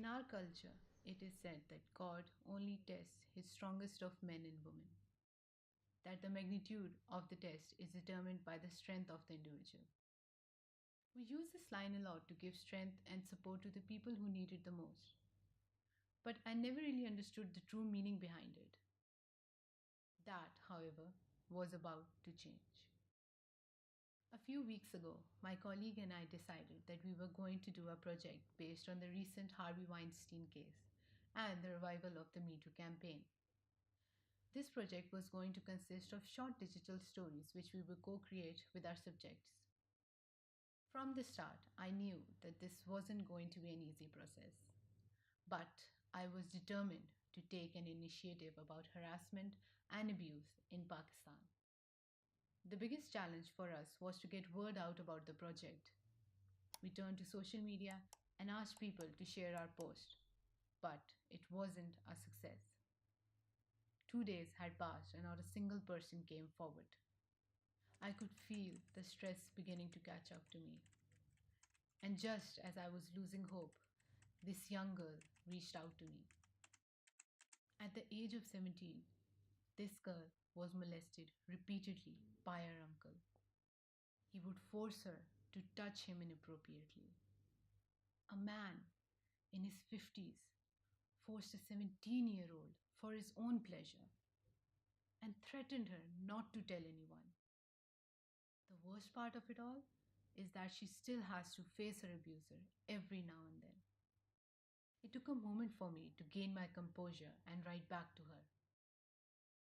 In our culture, it is said that God only tests his strongest of men and women, that the magnitude of the test is determined by the strength of the individual. We use this line a lot to give strength and support to the people who need it the most. But I never really understood the true meaning behind it. That, however, was about to change. A few weeks ago, my colleague and I decided that we were going to do a project based on the recent Harvey Weinstein case and the revival of the Me Too campaign. This project was going to consist of short digital stories which we would co create with our subjects. From the start, I knew that this wasn't going to be an easy process, but I was determined to take an initiative about harassment and abuse in Pakistan. The biggest challenge for us was to get word out about the project. We turned to social media and asked people to share our post, but it wasn't a success. 2 days had passed and not a single person came forward. I could feel the stress beginning to catch up to me. And just as I was losing hope, this young girl reached out to me. At the age of 17, this girl was molested repeatedly by her uncle. He would force her to touch him inappropriately. A man in his 50s forced a 17-year-old for his own pleasure and threatened her not to tell anyone. The worst part of it all is that she still has to face her abuser every now and then. It took a moment for me to gain my composure and write back to her.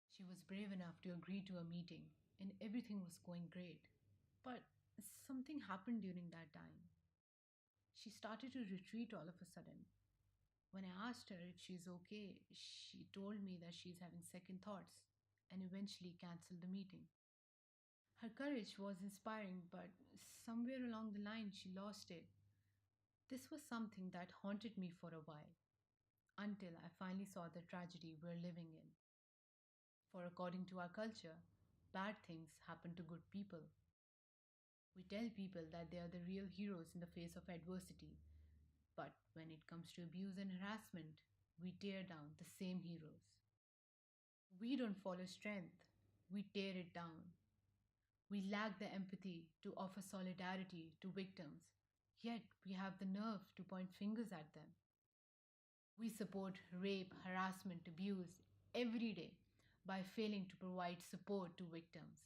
She was brave enough to agree to a meeting, and everything was going great. But something happened during that time. She started to retreat all of a sudden. When I asked her if she's okay, she told me that she's having second thoughts and eventually canceled the meeting. Her courage was inspiring, but somewhere along the line she lost it. This was something that haunted me for a while, until I finally saw the tragedy we're living in. For according to our culture, bad things happen to good people. We tell people that they are the real heroes in the face of adversity, but when it comes to abuse and harassment, we tear down the same heroes. We don't follow strength, we tear it down. We lack the empathy to offer solidarity to victims, yet we have the nerve to point fingers at them. We support rape, harassment, abuse every day by failing to provide support to victims.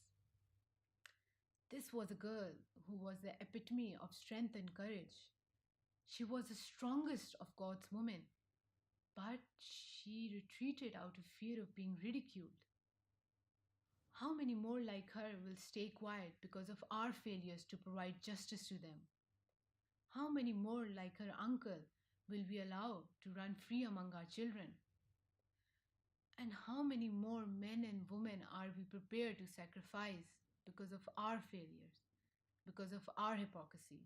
This was a girl who was the epitome of strength and courage. She was the strongest of God's women, but she retreated out of fear of being ridiculed. How many more like her will stay quiet because of our failures to provide justice to them? How many more like her uncle will we allow to run free among our children? And how many more men and women are we prepared to sacrifice because of our failures, because of our hypocrisy?